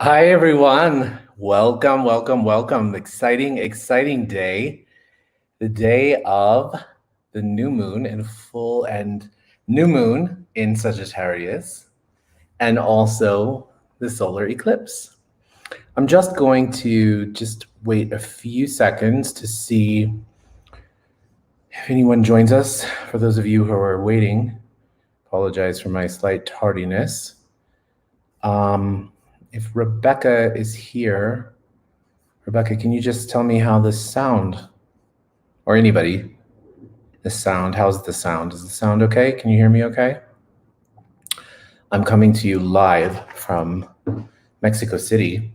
Hi, everyone. Welcome, welcome, welcome. Exciting day. The day of the new moon and full and new moon in Sagittarius, and also the solar eclipse. I'm just going to wait a few seconds to see if anyone joins us. For those of you who are waiting, apologize for my slight tardiness. If Rebecca is here, Rebecca, can you just tell me how the sound, or anybody, how's the sound? Is the sound okay? Can you hear me okay? I'm coming to you live from Mexico City,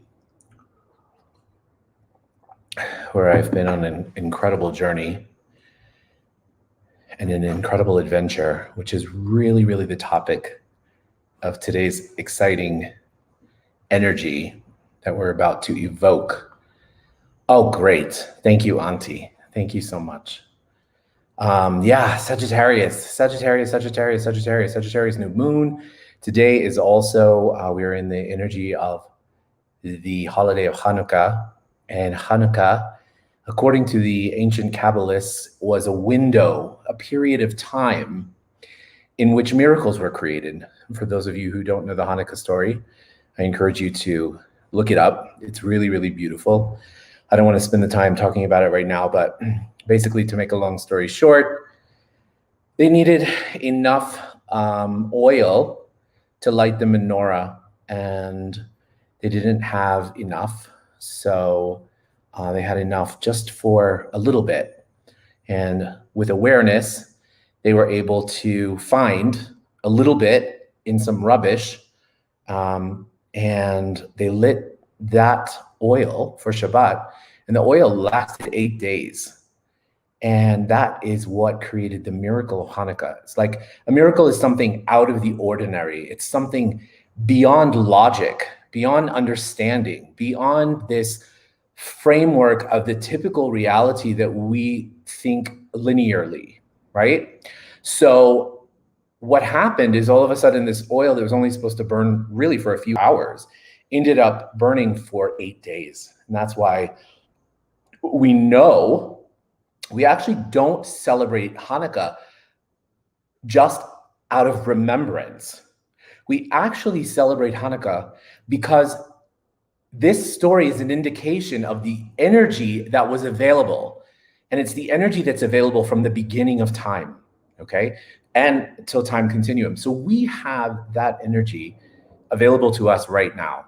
where I've been on an incredible journey and an incredible adventure, which is really, really the topic of today's exciting energy that we're about to evoke. Oh, great. Thank you, Auntie. Thank you so much. Sagittarius, new moon. Today is also, we're in the energy of the holiday of Hanukkah. And Hanukkah, according to the ancient Kabbalists, was a window, a period of time in which miracles were created. For those of you who don't know the Hanukkah story, I encourage you to look it up. It's really, really beautiful. I don't want to spend the time talking about it right now, but basically, to make a long story short, they needed enough oil to light the menorah, and they didn't have enough. So they had enough just for a little bit. And with awareness, they were able to find a little bit in some rubbish, and they lit that oil for Shabbat, and the oil lasted 8 days. And that is what created the miracle of Hanukkah. It's like a miracle is something out of the ordinary. It's something beyond logic, beyond understanding, beyond this framework of the typical reality that we think linearly, right? So what happened is all of a sudden this oil that was only supposed to burn really for a few hours ended up burning for 8 days. And that's why we actually don't celebrate Hanukkah just out of remembrance. We actually celebrate Hanukkah because this story is an indication of the energy that was available. And it's the energy that's available from the beginning of time, okay? And till time continuum. So we have that energy available to us right now.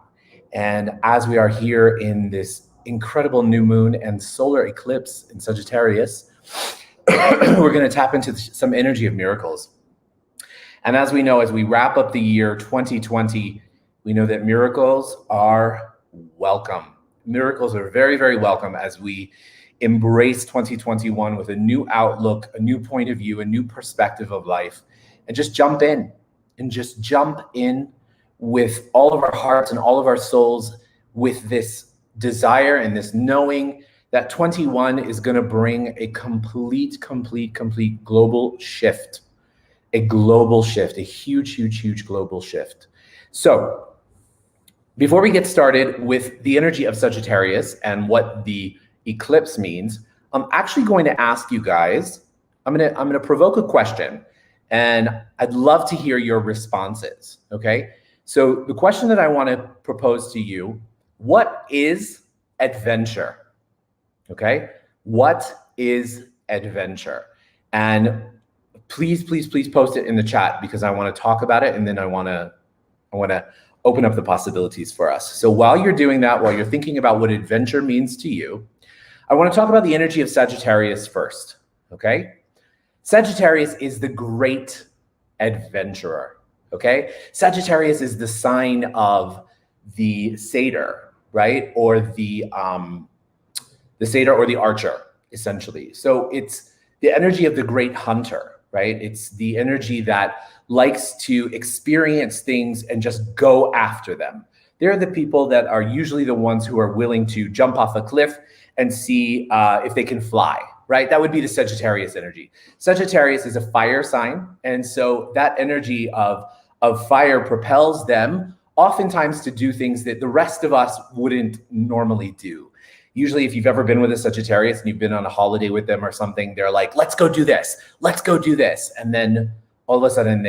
And as we are here in this incredible new moon and solar eclipse in Sagittarius, we're going to tap into some energy of miracles. And as we know, as we wrap up the year 2020, we know that miracles are welcome. Miracles are very, very welcome as we embrace 2021 with a new outlook, a new point of view, a new perspective of life, and just jump in with all of our hearts and all of our souls, with this desire and this knowing that 21 is going to bring a complete global shift, a huge global shift. So before we get started with the energy of Sagittarius and what the eclipse means, I'm actually going to ask you guys, I'm going to provoke a question, and I'd love to hear your responses, okay? So the question that I want to propose to you, what is adventure? Okay, what is adventure? And please post it in the chat, because I want to talk about it, and then I want to open up the possibilities for us. So while you're doing that, while you're thinking about what adventure means to you, I want to talk about the energy of Sagittarius first, okay? Sagittarius is the great adventurer, okay? Sagittarius is the sign of the satyr, right? Or the satyr or the archer, essentially. So it's the energy of the great hunter, right? It's the energy that likes to experience things and just go after them. They're the people that are usually the ones who are willing to jump off a cliff and see if they can fly, right? That would be the Sagittarius energy. Sagittarius is a fire sign, and so that energy of fire propels them oftentimes to do things that the rest of us wouldn't normally do. Usually if you've ever been with a Sagittarius and you've been on a holiday with them or something, they're like, let's go do this. Let's go do this. And then all of a sudden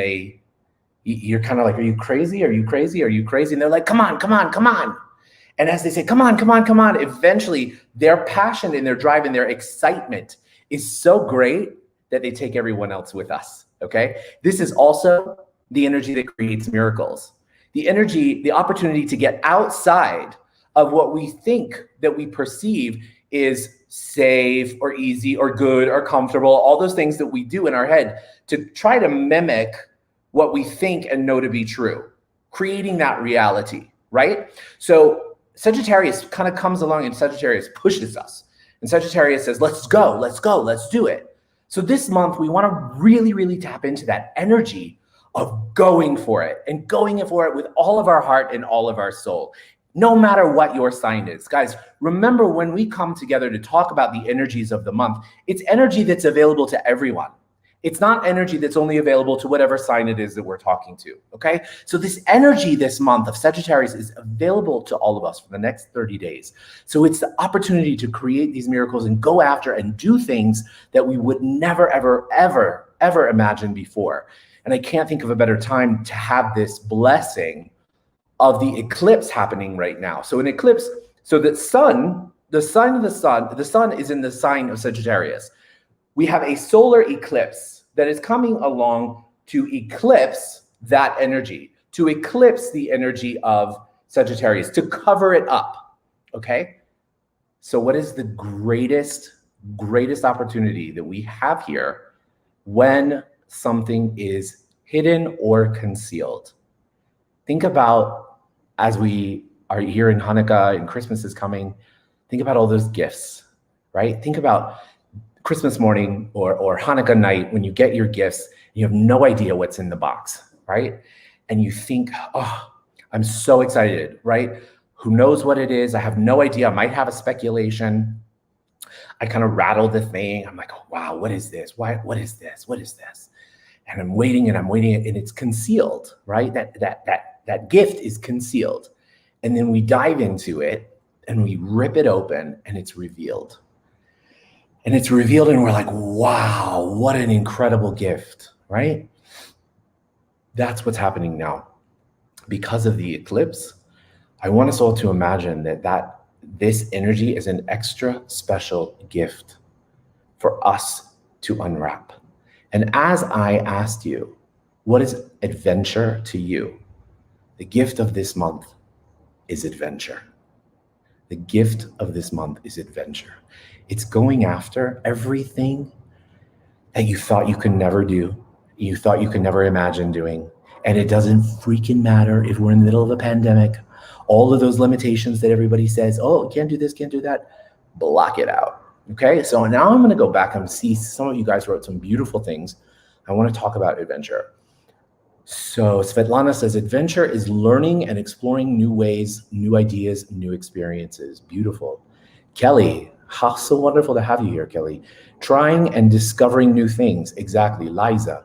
you're kind of like, are you crazy? Are you crazy? Are you crazy? And they're like, come on, come on, come on. And as they say, come on, come on, come on, eventually their passion and their drive and their excitement is so great that they take everyone else with us, okay? This is also the energy that creates miracles. The energy, the opportunity to get outside of what we think that we perceive is safe or easy or good or comfortable, all those things that we do in our head to try to mimic what we think and know to be true, creating that reality, right? So Sagittarius kind of comes along and Sagittarius pushes us. And Sagittarius says, let's go, let's go, let's do it. So this month, we want to really, really tap into that energy of going for it and going for it with all of our heart and all of our soul, no matter what your sign is. Guys, remember when we come together to talk about the energies of the month, it's energy that's available to everyone. It's not energy that's only available to whatever sign it is that we're talking to, okay? So this energy this month of Sagittarius is available to all of us for the next 30 days. So it's the opportunity to create these miracles and go after and do things that we would never, ever, ever, ever imagine before. And I can't think of a better time to have this blessing of the eclipse happening right now. So an eclipse, so the sun is in the sign of Sagittarius. We have a solar eclipse that is coming along to eclipse that energy, to eclipse the energy of Sagittarius, to cover it up, okay? So what is the greatest opportunity that we have here when something is hidden or concealed? Think about, as we are here in Hanukkah and Christmas is coming, think about all those gifts, right? Think about Christmas morning or Hanukkah night when you get your gifts, you have no idea what's in the box, right? And you think, oh, I'm so excited, right? Who knows what it is? I have no idea. I might have a speculation. I kind of rattle the thing. I'm like, oh, wow, what is this? What is this? What is this? And I'm waiting and it's concealed, right? That gift is concealed. And then we dive into it and we rip it open and it's revealed. And it's revealed and we're like, wow, what an incredible gift, right? That's what's happening now. Because of the eclipse, I want us all to imagine that this energy is an extra special gift for us to unwrap. And as I asked you, what is adventure to you? The gift of this month is adventure. The gift of this month is adventure. It's going after everything that you thought you could never do, you thought you could never imagine doing. And it doesn't freaking matter if we're in the middle of a pandemic. All of those limitations that everybody says, oh, can't do this, can't do that, block it out. Okay, so now I'm going to go back and see some of you guys wrote some beautiful things. I want to talk about adventure. So Svetlana says, adventure is learning and exploring new ways, new ideas, new experiences. Beautiful. Kelly, how so wonderful to have you here, Kelly. Trying and discovering new things. Exactly. Lisa.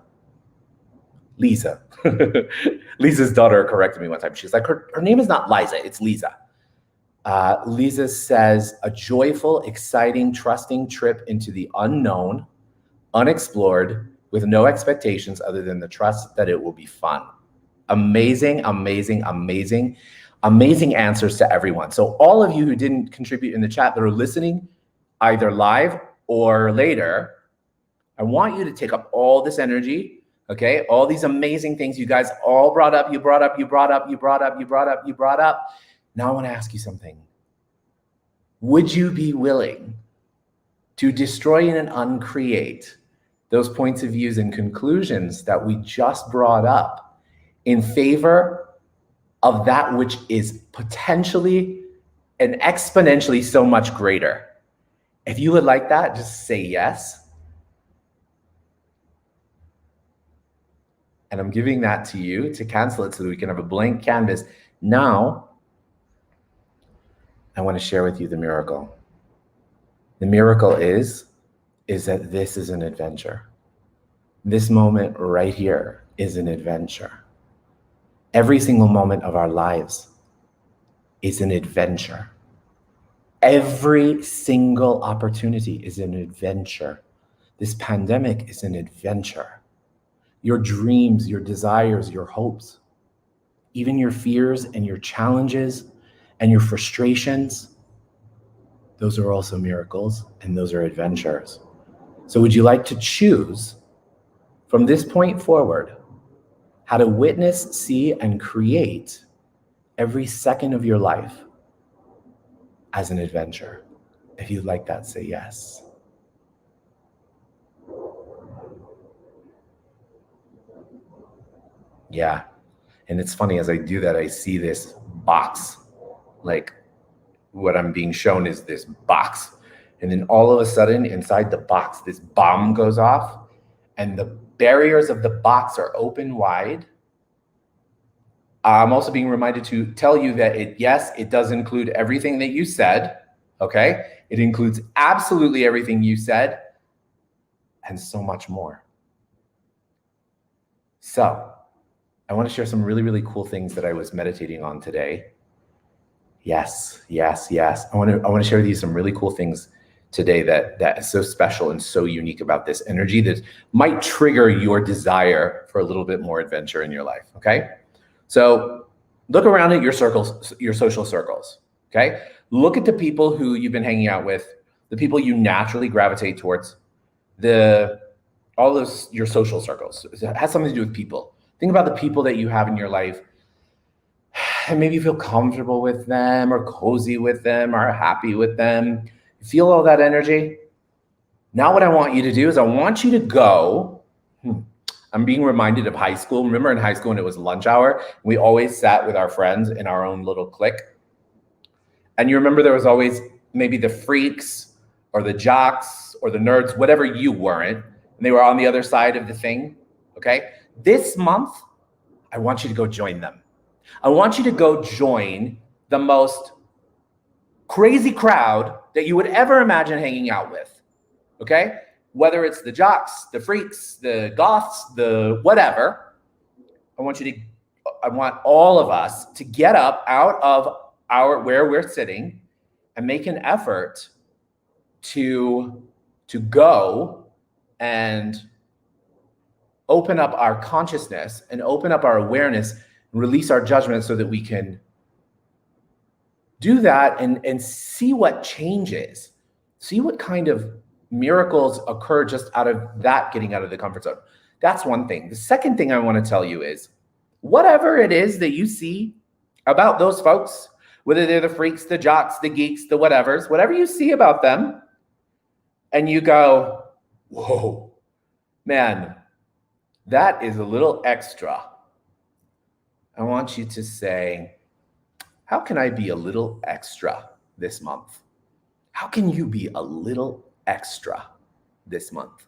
Lisa's daughter corrected me one time. She's like, her name is not Liza, it's Lisa. Lisa says, a joyful, exciting, trusting trip into the unknown, unexplored, with no expectations other than the trust that it will be fun. Amazing, amazing, amazing, amazing answers to everyone. So all of you who didn't contribute in the chat that are listening, either live or later, I want you to take up all this energy, okay? All these amazing things you guys all brought up, you brought up. Now I want to ask you something. Would you be willing to destroy and uncreate those points of views and conclusions that we just brought up in favor of that which is potentially and exponentially so much greater? If you would like that, just say yes. And I'm giving that to you to cancel it so that we can have a blank canvas. Now, I want to share with you the miracle. The miracle is that this is an adventure. This moment right here is an adventure. Every single moment of our lives is an adventure. Every single opportunity is an adventure. This pandemic is an adventure. Your dreams, your desires, your hopes, even your fears and your challenges and your frustrations, those are also miracles and those are adventures. So would you like to choose from this point forward how to witness, see, and create every second of your life as an adventure? If you'd like that, say yes. Yeah. And it's funny, as I do that, I see this box. Like, what I'm being shown is this box. And then all of a sudden, inside the box, this bomb goes off, and the barriers of the box are open wide. I'm also being reminded to tell you that yes, it does include everything that you said, okay? It includes absolutely everything you said and so much more. So I want to share some really, really cool things that I was meditating on today. Yes. I want to share with you some really cool things today that is so special and so unique about this energy that might trigger your desire for a little bit more adventure in your life, okay? So look around at your circles, your social circles, okay? Look at the people who you've been hanging out with, the people you naturally gravitate towards, all those, your social circles. It has something to do with people. Think about the people that you have in your life and maybe you feel comfortable with them or cozy with them or happy with them. You feel all that energy? Now what I want you to do is I want you to go, I'm being reminded of high school. Remember in high school when it was lunch hour, we always sat with our friends in our own little clique. And you remember there was always maybe the freaks or the jocks or the nerds, whatever you weren't, and they were on the other side of the thing, okay? This month, I want you to go join them. I want you to go join the most crazy crowd that you would ever imagine hanging out with, okay? Whether it's the jocks, the freaks, the goths, the whatever, I want all of us to get up out of where we're sitting and make an effort to go and open up our consciousness and open up our awareness and release our judgment so that we can do that and see what changes, see what kind of miracles occur just out of that, getting out of the comfort zone. That's one thing. The second thing I want to tell you is whatever it is that you see about those folks, whether they're the freaks, the jocks, the geeks, the whatevers, whatever you see about them, and you go, whoa, man, that is a little extra. I want you to say, how can I be a little extra this month? How can you be a little extra this month?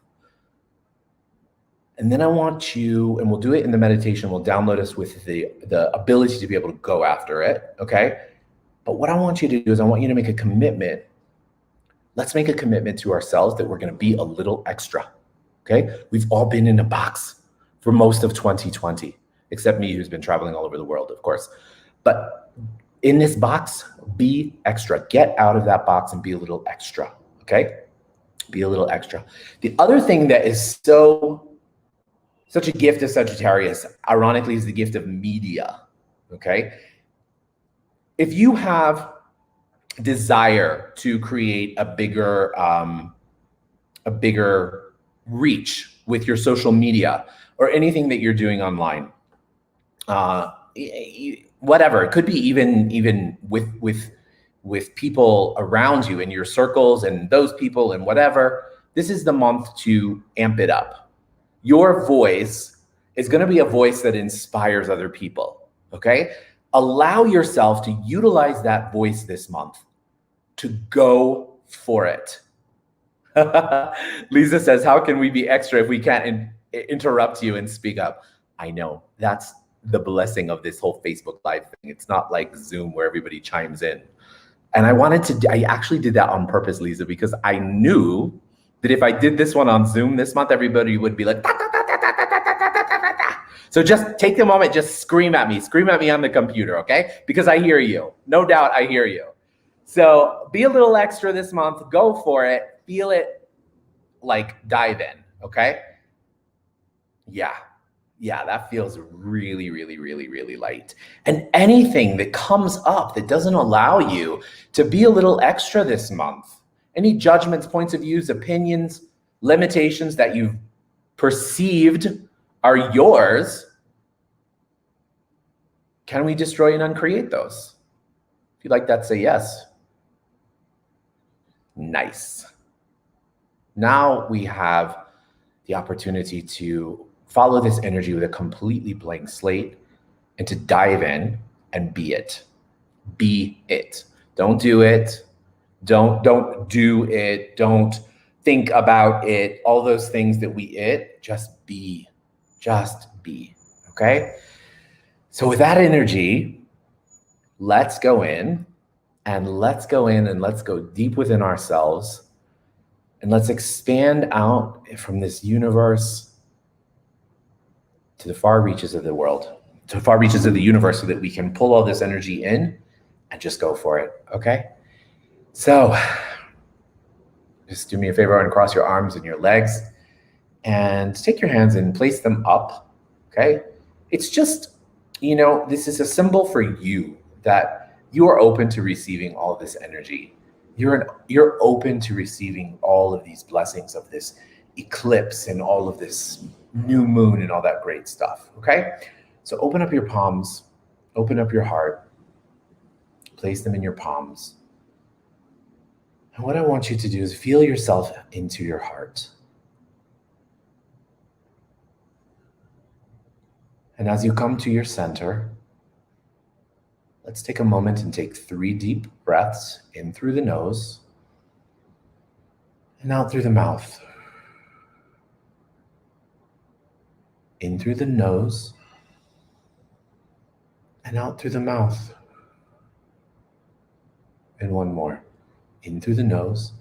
And then I want you, and we'll do it in the meditation, we'll download us with the ability to be able to go after it, okay? But what I want you to do is I want you to make a commitment. Let's make a commitment to ourselves that we're gonna be a little extra, okay? We've all been in a box for most of 2020, except me who's been traveling all over the world, of course. But in this box, be extra. Get out of that box and be a little extra, okay? Be a little extra. The other thing that is such a gift of Sagittarius, ironically, is the gift of media, okay? If you have desire to create a bigger reach with your social media or anything that you're doing online, whatever, it could be even with people around you in your circles and those people and whatever, this is the month to amp it up. Your voice is going to be a voice that inspires other people, okay? Allow yourself to utilize that voice this month to go for it. Lisa says, how can we be extra if we can't interrupt you and speak up? I know, that's the blessing of this whole Facebook Live thing. It's not like Zoom where everybody chimes in. And I actually did that on purpose, Lisa, because I knew that if I did this one on Zoom this month, everybody would be like, da, da, da, da, da, da, da, da, da, da. So just take the moment, just scream at me on the computer, okay? Because I hear you. No doubt I hear you. So be a little extra this month. Go for it. Feel it, like dive in, okay? Yeah. Yeah, that feels really, really, really, really light. And anything that comes up that doesn't allow you to be a little extra this month, any judgments, points of views, opinions, limitations that you've perceived are yours, can we destroy and uncreate those? If you like that, say yes. Nice. Now we have the opportunity to follow this energy with a completely blank slate and to dive in and be it. Be it. Don't do it. Don't do it. Don't think about it. All those things that we just be. Just be. Okay? So with that energy, let's go in and let's go deep within ourselves and let's expand out from this universe to the far reaches of the world, to the far reaches of the universe, so that we can pull all this energy in and just go for it, okay? So just do me a favor and cross your arms and your legs and take your hands and place them up, okay? It's just, this is a symbol for you, that you are open to receiving all of this energy. You're open to receiving all of these blessings of this eclipse and all of this new moon and all that great stuff, okay? So open up your palms, open up your heart, place them in your palms. And what I want you to do is feel yourself into your heart. And as you come to your center, let's take a moment and take 3 deep breaths in through the nose and out through the mouth. In through the nose and out through the mouth. And one more. In through the nose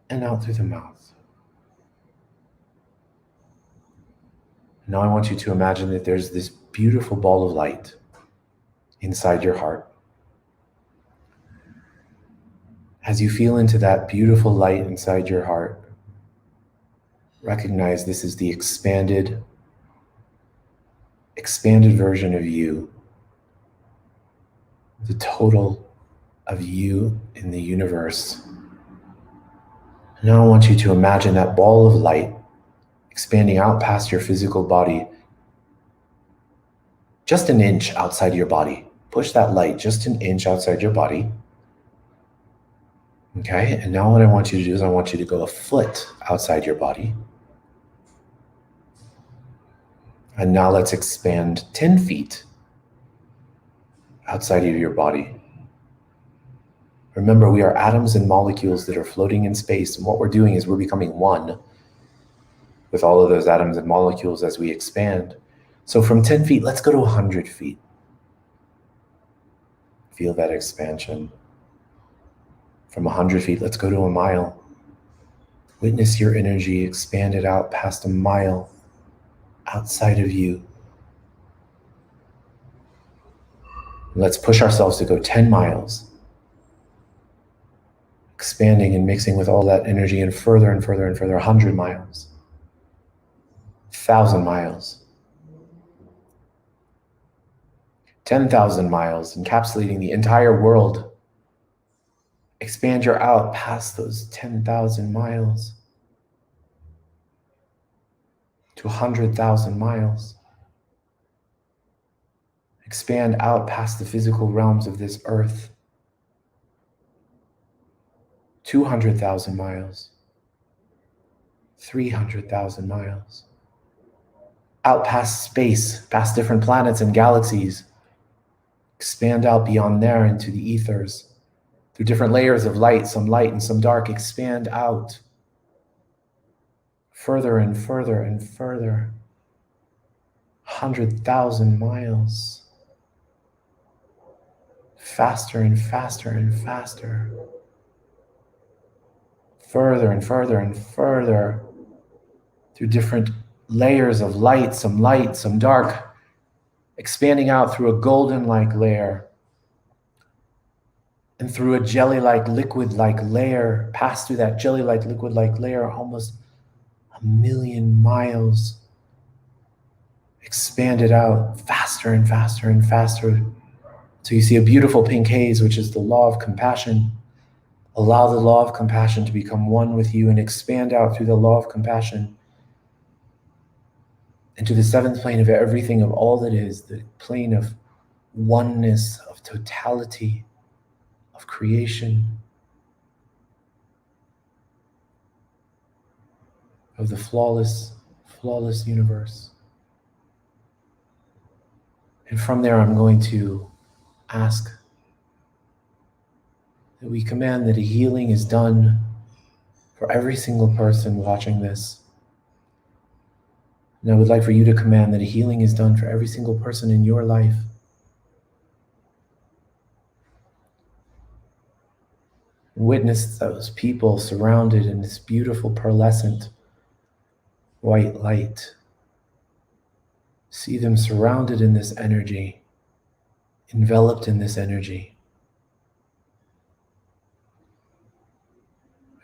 and out through the mouth. Now I want you to imagine that there's this beautiful ball of light inside your heart. As you feel into that beautiful light inside your heart, recognize this is the expanded version of you, the total of you in the universe. Now I want you to imagine that ball of light expanding out past your physical body, just an inch outside your body. Push that light just an inch outside your body. Okay, and now what I want you to do is I want you to go a foot outside your body. And now let's expand 10 feet outside of your body. Remember, we are atoms and molecules that are floating in space, and what we're doing is we're becoming one with all of those atoms and molecules as we expand. So from 10 feet, let's go to 100 feet. Feel that expansion. From 100 feet, let's go to a mile. Witness your energy expanded out past a mile outside of you. Let's push ourselves to go 10 miles. Expanding and mixing with all that energy and further and further and further, 100 miles. 1,000 miles. 10,000 miles, encapsulating the entire world. Expand your out past those 10,000 miles to 100,000 miles. Expand out past the physical realms of this earth. 200,000 miles. 300,000 miles. Out past space, past different planets and galaxies. Expand out beyond there into the ethers. Through different layers of light and some dark, expand out. Further and further and further. 100,000 miles. Faster and faster and faster. Further and further and further. Through different layers of light, some dark, expanding out through a golden-like layer and through a jelly-like, liquid-like layer, past through that jelly-like, liquid-like layer, almost 1,000,000 miles, expanded out faster and faster and faster. So you see a beautiful pink haze, which is the law of compassion. Allow the law of compassion to become one with you and expand out through the law of compassion into the seventh plane of everything, of all that is, the plane of oneness, of totality, of creation, of the flawless universe. And from there, I'm going to ask that we command that a healing is done for every single person watching this. And I would like for you to command that a healing is done for every single person in your life. Witness those people surrounded in this beautiful pearlescent white light. See them surrounded in this energy, enveloped in this energy.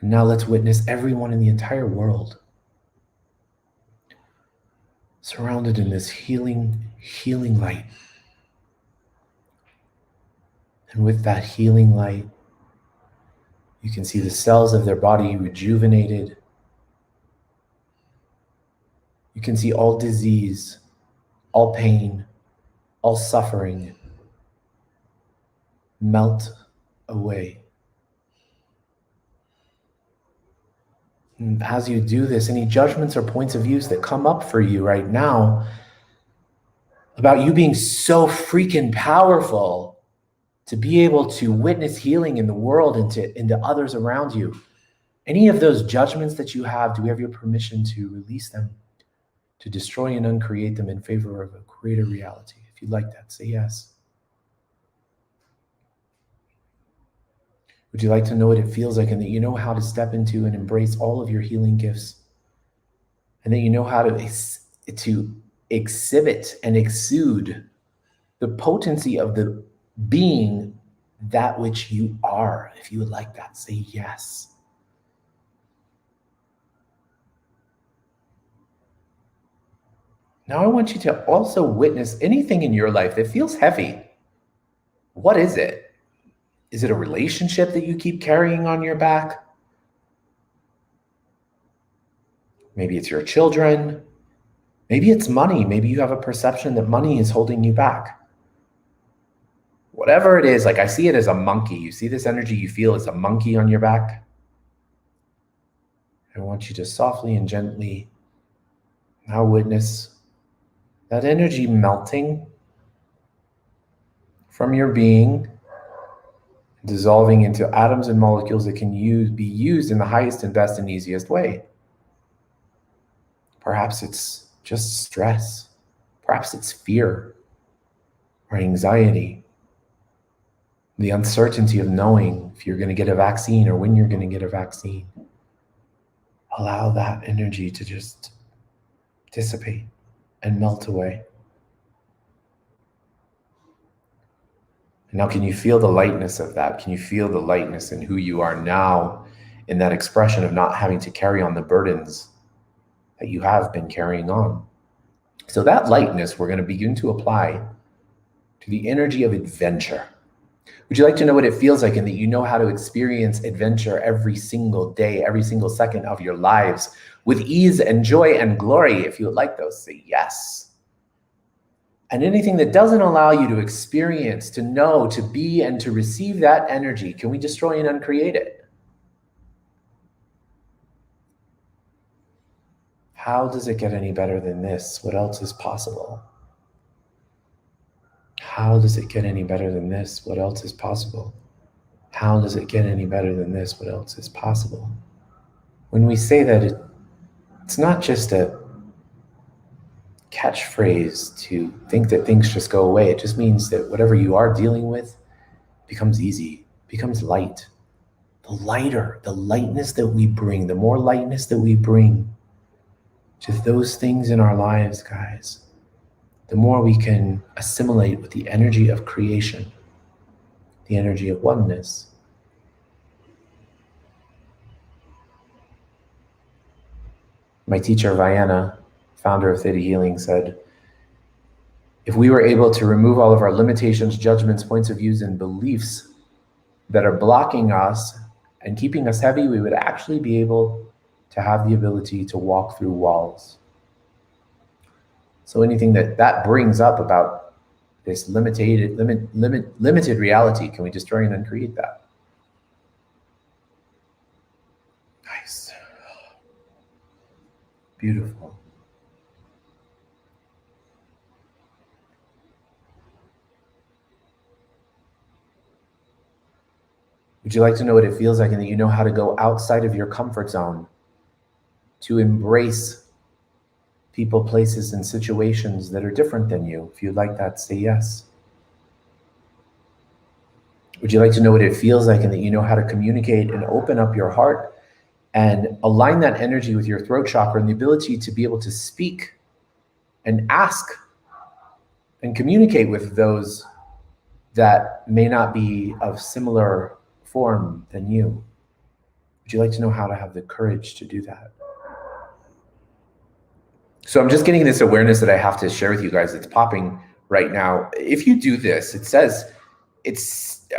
And now let's witness everyone in the entire world surrounded in this healing light. And with that healing light, you can see the cells of their body rejuvenated. You can see all disease, all pain, all suffering melt away. And as you do this, any judgments or points of views that come up for you right now about you being so freaking powerful to be able to witness healing in the world and into others around you, any of those judgments that you have, do we have your permission to release them, to destroy and uncreate them in favor of a greater reality? If you'd like that, say yes. Would you like to know what it feels like, and that you know how to step into and embrace all of your healing gifts, and that you know how to exhibit and exude the potency of the being that which you are? If you would like that, say yes. Now I want you to also witness anything in your life that feels heavy. What is it? Is it a relationship that you keep carrying on your back? Maybe it's your children. Maybe it's money. Maybe you have a perception that money is holding you back. Whatever it is, like I see it as a monkey. You see this energy you feel as a monkey on your back? I want you to softly and gently now witness that energy melting from your being, dissolving into atoms and molecules that can be used in the highest and best and easiest way. Perhaps it's just stress. Perhaps it's fear or anxiety. The uncertainty of knowing if you're going to get a vaccine or when you're going to get a vaccine. Allow that energy to just dissipate and melt away. Now, can you feel the lightness of that? Can you feel the lightness in who you are now, in that expression of not having to carry on the burdens that you have been carrying on? So that lightness we're going to begin to apply to the energy of adventure. Would you like to know what it feels like, and that you know how to experience adventure every single day, every single second of your lives with ease and joy and glory? If you would like those, say yes. And anything that doesn't allow you to experience, to know, to be, and to receive that energy, can we destroy and uncreate it? How does it get any better than this? What else is possible? How does it get any better than this? What else is possible? How does it get any better than this? What else is possible? When we say that, it's not just a catchphrase to think that things just go away. It just means that whatever you are dealing with becomes easy, becomes light. The lightness that we bring, the more lightness that we bring, to those things in our lives, guys, the more we can assimilate with the energy of creation, the energy of oneness. My teacher, Vienna, founder of Theta Healing, said, if we were able to remove all of our limitations, judgments, points of views, and beliefs that are blocking us and keeping us heavy, we would actually be able to have the ability to walk through walls. So anything that brings up about this limited reality, can we destroy and uncreate that? Nice. Beautiful. Would you like to know what it feels like and that you know how to go outside of your comfort zone to embrace people, places, and situations that are different than you? If you'd like that, say yes. Would you like to know what it feels like and that you know how to communicate and open up your heart and align that energy with your throat chakra and the ability to be able to speak and ask and communicate with those that may not be of similar form than you? Would you like to know how to have the courage to do that? So I'm just getting this awareness that I have to share with you guys. It's popping right now. If you do this, it says,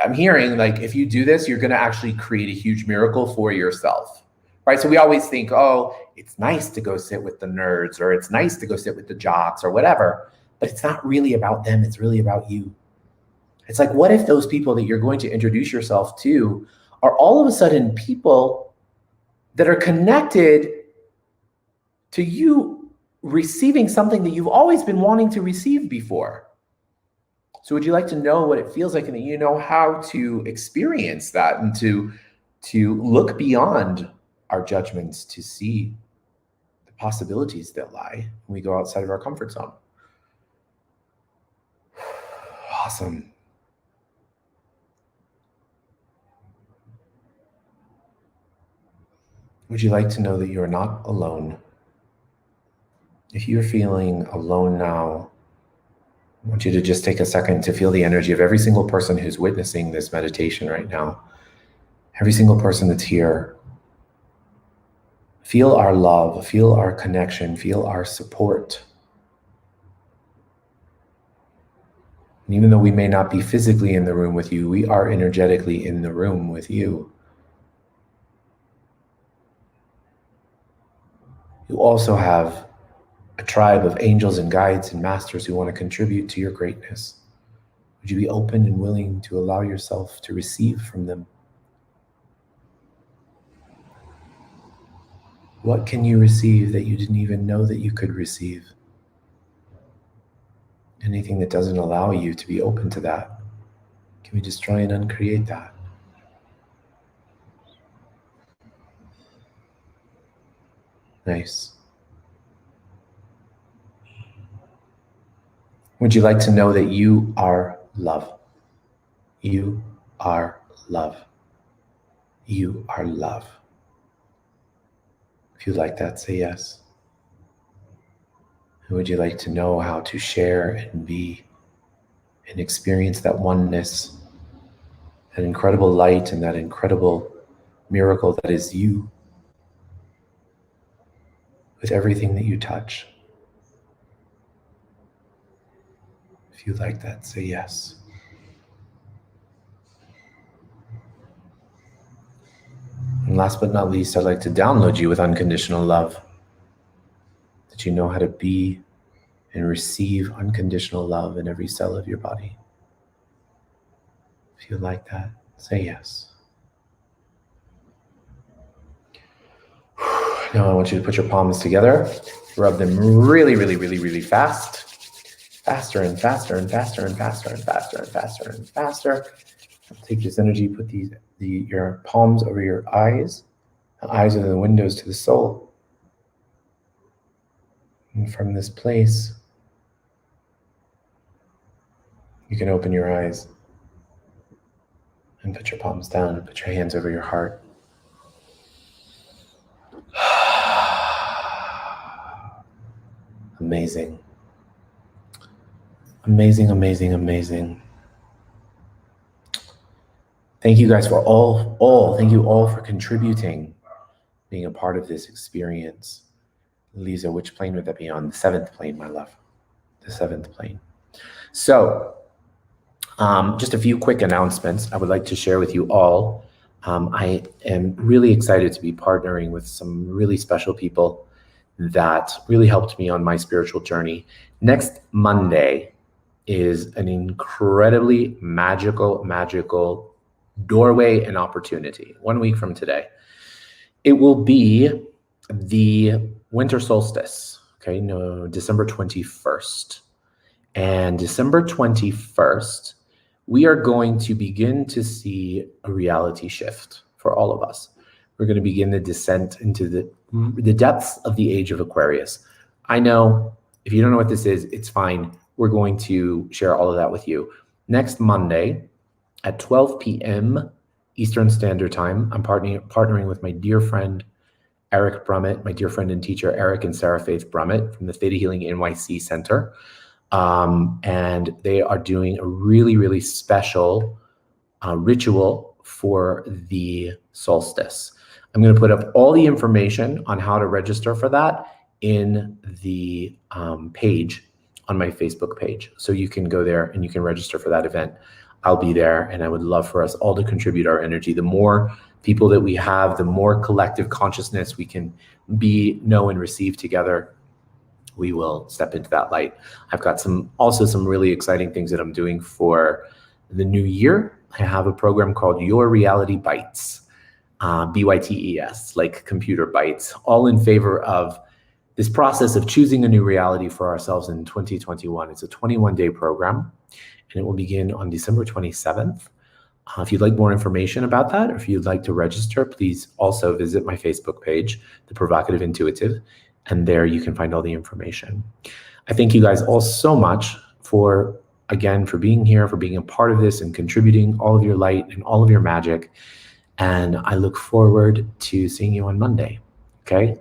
I'm hearing like, if you do this, you're going to actually create a huge miracle for yourself, right? So we always think, oh, it's nice to go sit with the nerds, or it's nice to go sit with the jocks or whatever, but it's not really about them. It's really about you. It's like, what if those people that you're going to introduce yourself to are all of a sudden people that are connected to you receiving something that you've always been wanting to receive before? So would you like to know what it feels like and that you know how to experience that and to look beyond our judgments to see the possibilities that lie when we go outside of our comfort zone? Awesome. Would you like to know that you are not alone? If you're feeling alone now, I want you to just take a second to feel the energy of every single person who's witnessing this meditation right now. Every single person that's here. Feel our love, feel our connection, feel our support. And even though we may not be physically in the room with you, we are energetically in the room with you. You also have a tribe of angels and guides and masters who want to contribute to your greatness. Would you be open and willing to allow yourself to receive from them? What can you receive that you didn't even know that you could receive? Anything that doesn't allow you to be open to that, can we destroy and uncreate that? Nice. Would you like to know that you are love? You are love. You are love. If you like that, say yes. And would you like to know how to share and be and experience that oneness, that incredible light and that incredible miracle that is you with everything that you touch? If you like that, say yes. And last but not least, I'd like to download you with unconditional love, that you know how to be and receive unconditional love in every cell of your body. If you like that, say yes. Now I want you to put your palms together, rub them really, really, really, really fast. Faster and faster and faster and faster and faster and faster and faster. Take this energy, put your palms over your eyes. The eyes are the windows to the soul. And from this place, you can open your eyes and put your palms down and put your hands over your heart. Amazing. Amazing, amazing, amazing. Thank you guys for thank you all for contributing, being a part of this experience. Lisa, which plane would that be on? The 7th plane, my love. The 7th plane. So, just a few quick announcements I would like to share with you all. I am really excited to be partnering with some really special people that really helped me on my spiritual journey. Next Monday is an incredibly magical doorway and opportunity. 1 week from today. It will be the winter solstice, okay, no, December 21st. And December 21st, we are going to begin to see a reality shift for all of us. We're going to begin the descent into the depths of the age of Aquarius. I know if you don't know what this is, it's fine. We're going to share all of that with you. Next Monday at 12 p.m. Eastern Standard Time, I'm partnering with my dear friend, Eric Brummett, my dear friend and teacher, Eric and Sarah Faith Brummett from the Theta Healing NYC Center. And they are doing a really special ritual for the solstice. I'm going to put up all the information on how to register for that in the page on my Facebook page. So you can go there and you can register for that event. I'll be there, and I would love for us all to contribute our energy. The more people that we have, the more collective consciousness we can know, and receive together, we will step into that light. I've got also some really exciting things that I'm doing for the new year. I have a program called Your Reality Bites, BYTES, like computer bites, all in favor of this process of choosing a new reality for ourselves in 2021. It's a 21-day program, and it will begin on December 27th. If you'd like more information about that, or if you'd like to register, please also visit my Facebook page, The Provocative Intuitive, and there you can find all the information. I thank you guys all so much for being here, for being a part of this and contributing all of your light and all of your magic. And I look forward to seeing you on Monday, okay?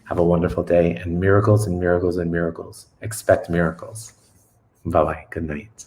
Have a wonderful day, and miracles and miracles and miracles. Expect miracles. Bye-bye. Good night.